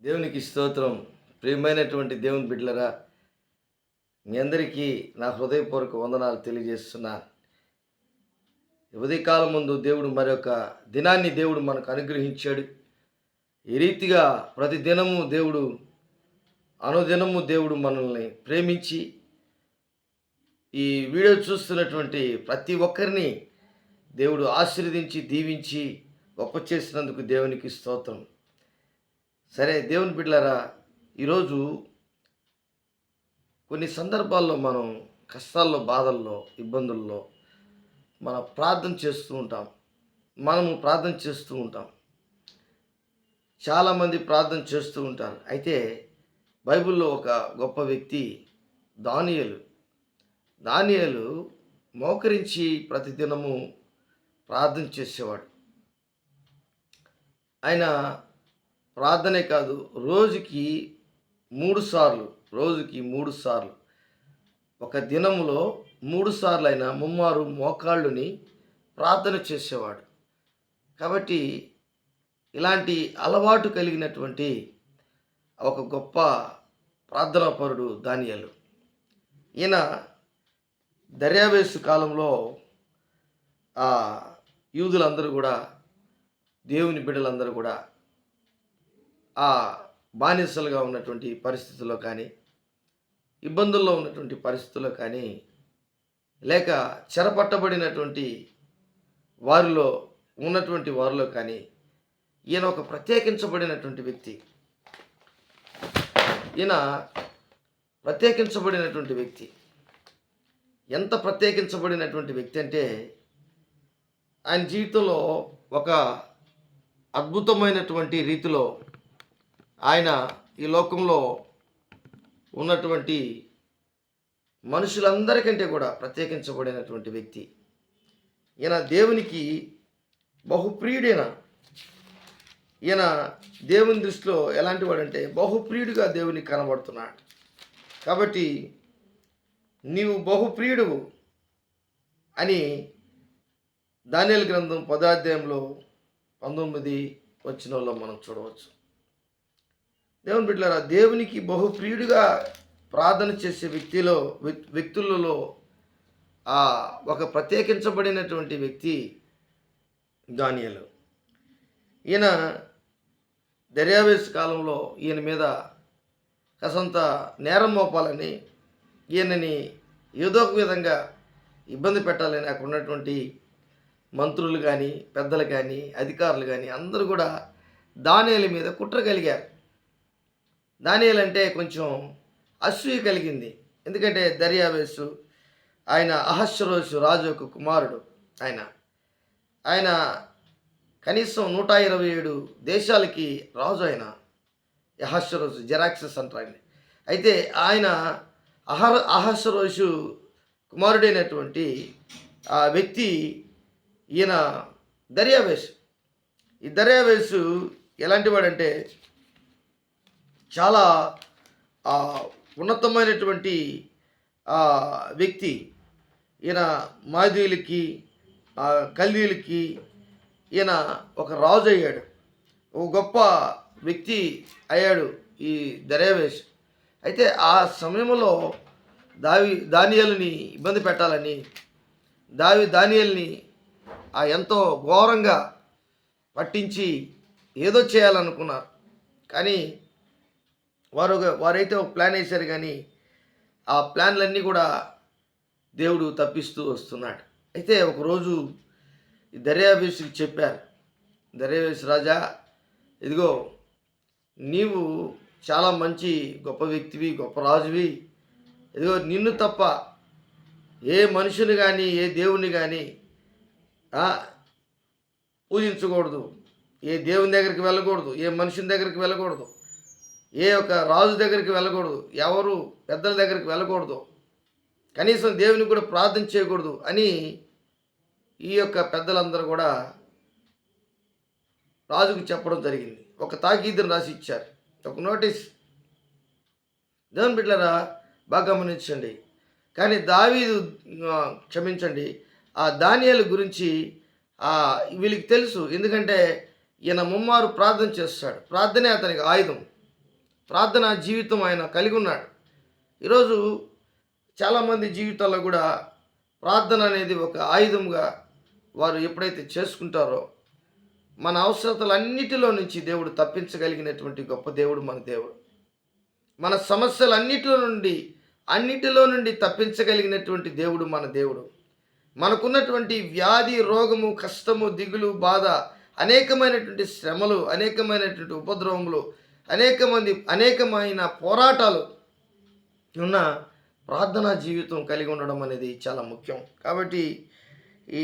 దేవునికి స్తోత్రం. ప్రియమైనటువంటి దేవుని బిడ్డలరా, మీ అందరికీ నా హృదయపూర్వక వందనాలు తెలియజేస్తున్నాను. ఉదయకాలం ముందు దేవుడు మరొక దినాన్ని మనకు అనుగ్రహించాడు. ఈ రీతిగా ప్రతి దినము అనుదినము దేవుడు మనల్ని ప్రేమించి ఈ వీడియో చూస్తున్నటువంటి ప్రతి ఒక్కరిని దేవుడు ఆశీర్వదించి దీవించి గొప్ప చేసినందుకు దేవునికి స్తోత్రం. సరే దేవుని బిడ్డలారా, ఈరోజు కొన్ని సందర్భాల్లో మనం కష్టాల్లో, బాధల్లో, ఇబ్బందుల్లో మనం ప్రార్థన చేస్తూ ఉంటాం. చాలామంది ప్రార్థన చేస్తూ ఉంటారు. అయితే బైబిల్లో ఒక గొప్ప వ్యక్తి దానియేలు మోకరించి ప్రతిదినము ప్రార్థన చేసేవాడు. ఆయన ప్రార్థనే కాదు, రోజుకి మూడు సార్లు ఒక దినములో 3 సార్లు అయినా ముమ్మారు మోకాళ్ళుని ప్రార్థన చేసేవాడు. కాబట్టి ఇలాంటి అలవాటు కలిగినటువంటి ఒక గొప్ప ప్రార్థనాపరుడు దానియేలు. ఈయన దర్యావేషు కాలంలో యూదులందరూ కూడా, దేవుని బిడ్డలందరూ కూడా బానిసలుగా ఉన్నటువంటి పరిస్థితుల్లో కానీ, ఇబ్బందుల్లో ఉన్నటువంటి పరిస్థితుల్లో కానీ, లేక చెరపట్టబడినటువంటి వారిలో కానీ ఈయన ఒక ప్రత్యేకించబడినటువంటి వ్యక్తి. ఎంత ప్రత్యేకించబడినటువంటి వ్యక్తి అంటే, ఆయన జీవితంలో ఒక అద్భుతమైనటువంటి రీతిలో ఆయన ఈ లోకంలో ఉన్నటువంటి మనుషులందరికంటే కూడా ప్రత్యేకించబడినటువంటి వ్యక్తి. ఈయన దేవునికి బహుప్రియుడైన, ఈయన దేవుని దృష్టిలో ఎలాంటి వాడంటే బహుప్రియుడిగా దేవునికి కనబడుతున్నాడు. కాబట్టి నీవు బహుప్రియుడువు అని దానియేలు గ్రంథం 10వ అధ్యాయంలో 19 వచనంలో మనం చూడవచ్చు. దేవుని బిడ్డలారా, దేవునికి బహుప్రియుడిగా ప్రార్థన చేసే వ్యక్తులలో ఒక ప్రత్యేకించబడినటువంటి వ్యక్తి దానియేలు. ఈయన దర్యావేషు కాలంలో ఈయన మీద కాసంత నేరం మోపాలని, ఈయనని ఏదో ఒక విధంగా ఇబ్బంది పెట్టాలని అక్కడ ఉన్నటువంటి మంత్రులు కానీ, పెద్దలు కానీ, అధికారులు కానీ అందరూ కూడా దానియేలు మీద కుట్ర కలిగారు. దానియేలు అంటే కొంచెం అసూయ కలిగింది. ఎందుకంటే దర్యావేషు ఆయన అహష్వేరోషు రాజు యొక్క కుమారుడు. ఆయన కనీసం 127 దేశాలకి రాజు. ఆయన అహష్వేరోషు, జెరాక్సెస్ అంటారు ఆయన. అయితే ఆయన అహష్వేరోషు కుమారుడైనటువంటి ఆ వ్యక్తి ఈయన దర్యావేషు. ఈ దర్యావేషు ఎలాంటి వాడంటే చాలా ఉన్నతమైనటువంటి వ్యక్తి. ఈయన మాదీయులకి, కల్దీయులకి ఈయన ఒక రాజు అయ్యాడు. ఒక గొప్ప వ్యక్తి అయ్యాడు ఈ దర్యావేషు. అయితే ఆ సమయంలో దానియేలుని ఇబ్బంది పెట్టాలని దానియేలుని ఎంతో ఘోరంగా పట్టించి ఏదో చేయాలనుకున్నారు. కానీ వారైతే ఒక ప్లాన్ వేశారు, కానీ ఆ ప్లాన్లన్నీ కూడా దేవుడు తప్పిస్తూ వస్తున్నాడు. అయితే ఒకరోజు ఈ దర్యావేషుకి చెప్పారు, దర్యావేషు రాజా, ఇదిగో నీవు చాలా మంచి గొప్ప వ్యక్తివి, గొప్ప రాజువి. ఇదిగో నిన్ను తప్ప ఏ మనుషుని కానీ, ఏ దేవుని కానీ పూజించకూడదు, ఏ దేవుని దగ్గరికి వెళ్ళకూడదు, ఏ మనుషుని దగ్గరికి వెళ్ళకూడదు, ఏ ఒక్క రాజు దగ్గరికి వెళ్ళకూడదు, ఎవరు పెద్దల దగ్గరికి వెళ్ళకూడదు, కనీసం దేవునికి కూడా ప్రార్థన చేయకూడదు అని ఈ యొక్క పెద్దలందరూ కూడా రాజుకు చెప్పడం జరిగింది. ఒక తాకీదును రాసి ఇచ్చారు, ఒక నోటీస్. దేవుని బిడ్డలారా, బాగా గమనించండి. కానీ దానియేలు గురించి వీళ్ళకి తెలుసు. ఎందుకంటే ఈయన ముమ్మారు ప్రార్థన చేస్తాడు. ప్రార్థనే అతనికి ఆయుధం. ప్రార్థనా జీవితం ఆయన కలిగి ఉన్నాడు. ఈరోజు చాలామంది జీవితాల్లో కూడా ప్రార్థన అనేది ఒక ఆయుధంగా వారు ఎప్పుడైతే చేసుకుంటారో మన అవసరతలన్నిటిలో నుంచి దేవుడు తప్పించగలిగినటువంటి గొప్ప దేవుడు మన దేవుడు. మన అన్నిటిలో నుండి తప్పించగలిగినటువంటి దేవుడు మన దేవుడు. మనకున్నటువంటి వ్యాధి, రోగము, కష్టము, దిగులు, బాధ, అనేకమైనటువంటి శ్రమలు, అనేకమైనటువంటి ఉపద్రవములు, అనేకమైన పోరాటాలు ఉన్న ప్రార్థనా జీవితం కలిగి ఉండడం అనేది చాలా ముఖ్యం. కాబట్టి ఈ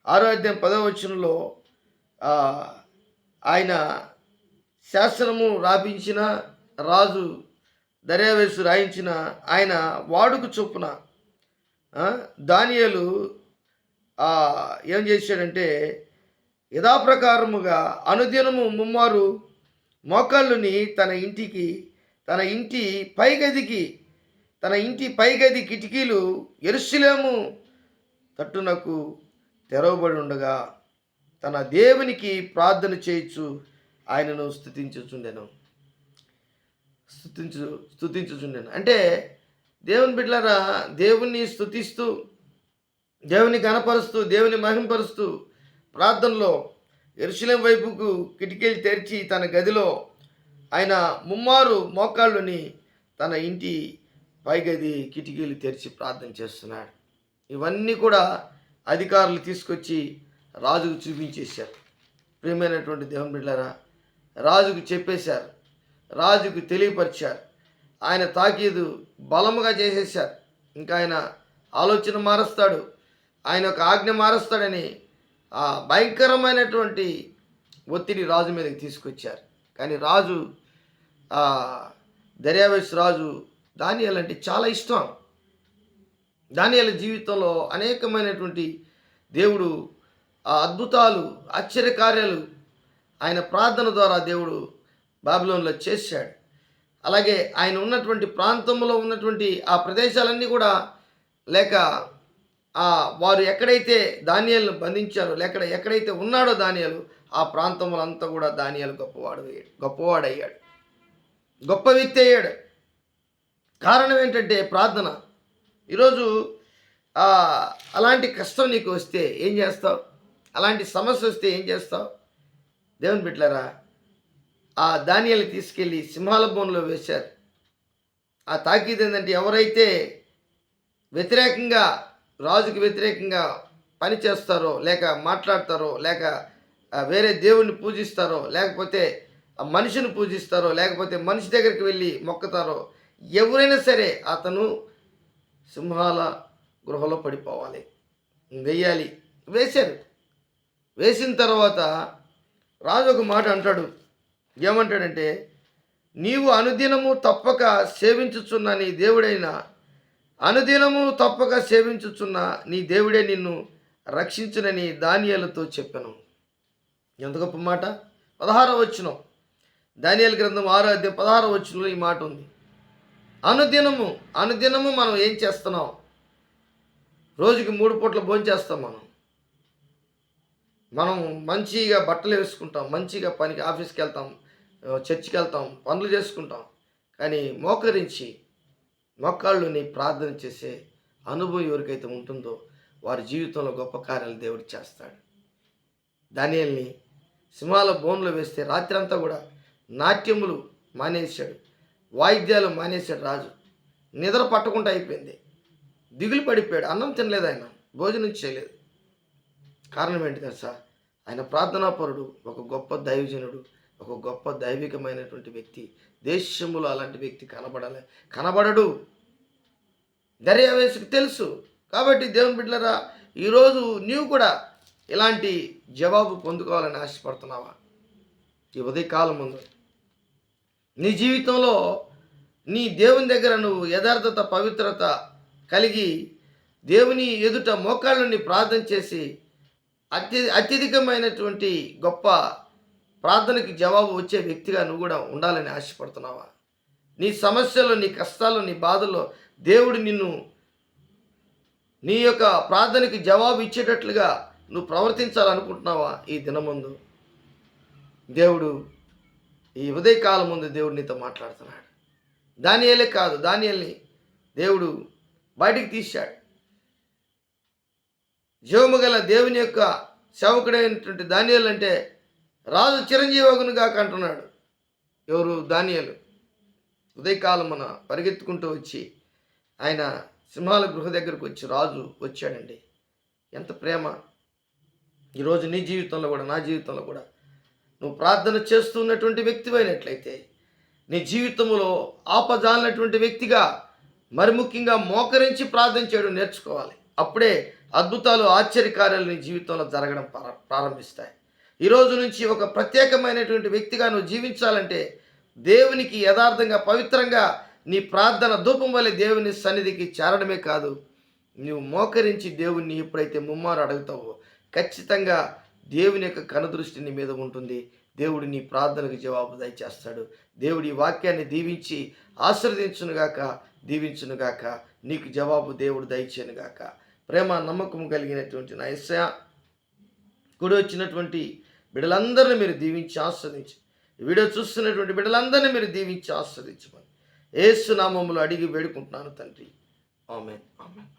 6వ అధ్యాయం 10వ వచనంలో ఆయన శాసనము రాపించిన రాజు దర్యావేషు రాయించిన ఆయన వాడుకు చొప్పున దానియేలు ఏం చేశాడంటే యథాప్రకారముగా అనుదినము ముమ్మారు మోకాళ్ళుని తన ఇంటి పైగది కిటికీలు యెరూషలేము తట్టునకు తెరవబడి ఉండగా తన దేవునికి ప్రార్థన చేయుచు ఆయనను స్తుతించుచుండెను. అంటే దేవుని బిడ్డలారా, దేవుణ్ణి స్తుతిస్తూ, దేవుని ఘనపరుస్తూ, దేవుని మహింపరుస్తూ ప్రార్థనలో యెరూషలేము వైపుకు కిటికీలు తెరిచి తన గదిలో ఆయన ముమ్మారు మోకాళ్ళుని తన ఇంటి పైగది కిటికీలు తెరిచి ప్రార్థన చేస్తున్నాడు. ఇవన్నీ కూడా అధికారులు తీసుకొచ్చి రాజుకు చూపించేశారు. ప్రియమైనటువంటి దేవుని బిడ్డలారా, రాజుకు చెప్పేశారు, రాజుకు తెలియపరిచారు. ఆయన తాకీదు బలముగా చేసేశారు. ఇంకా ఆయన ఆలోచన మారుస్తాడు, ఆయన ఒక ఆజ్ఞ మారుస్తాడని ఆ భయంకరమైనటువంటి ఒత్తిడి రాజు మీదకి తీసుకొచ్చారు. కానీ రాజు దర్యావేషు రాజు దానియేలు అంటే చాలా ఇష్టం. దానియేలు జీవితంలో అనేకమైనటువంటి దేవుడు అద్భుతాలు, ఆశ్చర్యకార్యాలు ఆయన ప్రార్థన ద్వారా దేవుడు బాబిలోనులో చేశాడు. అలాగే ఆయన ఉన్నటువంటి ప్రాంతంలో ఉన్నటువంటి ఆ ప్రదేశాలన్నీ కూడా, లేక వారు ఎక్కడైతే దానియేలును బంధించారో, ఎక్కడైతే ఉన్నాడో దానియేలు, ఆ ప్రాంతంలో అంతా కూడా దానియేలు గొప్పవాడయ్యాడు, గొప్ప వ్యక్తి అయ్యాడు. కారణం ఏంటంటే ప్రార్థన. ఈరోజు అలాంటి కష్టం నీకు వస్తే ఏం చేస్తావు? అలాంటి సమస్య వస్తే ఏం చేస్తావు? దేవుని బిడ్డలారా, ఆ దానియేలుని తీసుకెళ్ళి సింహాల బోన్లో వేశారు. ఆ తాకీదు ఏంటంటే ఎవరైతే రాజుకి వ్యతిరేకంగా పని చేస్తారో, లేక మాట్లాడతారో, లేక వేరే దేవుణ్ణి పూజిస్తారో, లేకపోతే మనిషిని పూజిస్తారో, లేకపోతే మనిషి దగ్గరికి వెళ్ళి మొక్కుతారో, ఎవరైనా సరే అతను సింహాల గృహలో పడిపోవాలి, వేయాలి. వేసిన తర్వాత రాజు ఒక మాట అంటాడు. ఏమంటాడంటే, నీవు అనుదినము తప్పక సేవించుచున్న నీ దేవుడే నిన్ను రక్షించునని దానియేలుతో చెప్పాను. ఎంత గొప్ప మాట! 16వ వచనం, దానియేలు గ్రంథం 6వ అధ్యాయం 16వ వచనంలో ఈ మాట ఉంది. అనుదినము మనం ఏం చేస్తున్నాం? రోజుకి 3 పూట్ల భోంచేస్తాం. మనం మంచిగా బట్టలు వేసుకుంటాం, మంచిగా పనికి ఆఫీస్కి వెళ్తాం, చర్చికి వెళ్తాం, పనులు చేసుకుంటాం. కానీ మోకాళ్ళుని ప్రార్థన చేసే అనుభవం ఎవరికైతే ఉంటుందో వారి జీవితంలో గొప్ప కార్యాలు దేవుడు చేస్తాడు. దానియేలుని సింహాల బోన్లో వేస్తే రాత్రి అంతా కూడా నాట్యములు మానేశాడు, వాయిద్యాలు మానేశాడు. రాజు నిద్ర పట్టకుండా అయిపోయింది, దిగులు పడిపోయాడు. అన్నం తినలేదు, ఆయన భోజనం చేయలేదు. కారణం ఏంటి తెలుసా? ఆయన ప్రార్థనాపరుడు, ఒక గొప్ప దైవజనుడు, ఒక గొప్ప దైవికమైనటువంటి వ్యక్తి. దేశములో అలాంటి వ్యక్తి కనబడడు. దర్యావేషుకు తెలుసు. కాబట్టి దేవుని బిడ్డలారా, ఈరోజు నీవు కూడా ఇలాంటి జవాబు పొందుకోవాలని ఆశపడుతున్నావా? ఈ ఉదయకాలం ముందు నీ జీవితంలో నీ దేవుని దగ్గర నువ్వు యథార్థత, పవిత్రత కలిగి దేవుని ఎదుట మోకాళ్ళని ప్రార్థన చేసి అత్యధికమైనటువంటి గొప్ప ప్రార్థనకి జవాబు వచ్చే వ్యక్తిగా నువ్వు కూడా ఉండాలని ఆశపడుతున్నావా? నీ సమస్యలు, నీ కష్టాలు, నీ బాధల్లో దేవుడు నిన్ను నీ యొక్క ప్రార్థనకి జవాబు ఇచ్చేటట్లుగా నువ్వు ప్రవర్తించాలనుకుంటున్నావా? ఈ దినమందు దేవుడు ఈ ఉదయకాలం ముందు దేవుడు నీతో మాట్లాడుతున్నాడు. దానియేలే కాదు, దానియేల్ని దేవుడు బయటికి తీశాడు. జీవము గల దేవుని యొక్క సేవకుడైనటువంటి దానియేలు అంటే రాజు చిరంజీవగును గాక అంటున్నాడు. ఎవరు? దానియేలు. ఉదయకాలం మన పరిగెత్తుకుంటూ వచ్చి ఆయన సింహాల గృహ దగ్గరకు వచ్చి రాజు వచ్చాడండి. ఎంత ప్రేమ! ఈరోజు నీ జీవితంలో కూడా, నా జీవితంలో కూడా నువ్వు ప్రార్థన చేస్తున్నటువంటి వ్యక్తివైనట్లయితే, నీ జీవితంలో ఆపజాలినటువంటి వ్యక్తిగా, మరి ముఖ్యంగా మోకరించి ప్రార్థన చేయడం నేర్చుకోవాలి. అప్పుడే అద్భుతాలు, ఆశ్చర్యకార్యాలు నీ జీవితంలో జరగడం ప్రారంభిస్తాయి. ఈరోజు నుంచి ఒక ప్రత్యేకమైనటువంటి వ్యక్తిగా నువ్వు జీవించాలంటే దేవునికి యథార్థంగా, పవిత్రంగా నీ ప్రార్థన ధూపం వలె దేవుని సన్నిధికి చేరడమే కాదు, నువ్వు మోకరించి దేవుణ్ణి ఎప్పుడైతే ముమ్మారు అడుగుతావో ఖచ్చితంగా దేవుని యొక్క కనుదృష్టి నీ మీద ఉంటుంది. దేవుడు నీ ప్రార్థనకు జవాబు దయచేస్తాడు. దేవుడి వాక్యాన్ని దీవించి ఆశీర్వదించునుగాక, దీవించునుగాక. నీకు జవాబు దేవుడు దయచేనుగాక. ప్రేమ నమ్మకం కలిగినటువంటి నా యేసయ్య, కూడి వచ్చినటువంటి బిడ్డలందరినీ మీరు దీవించి ఆస్వాదించి, వీడియో చూస్తున్నటువంటి బిడ్డలందరినీ మీరు దీవించి ఆస్వాదించమని యేసు నామములో అడిగి వేడుకుంటున్నాను తండ్రి. ఆమేన్, ఆమేన్.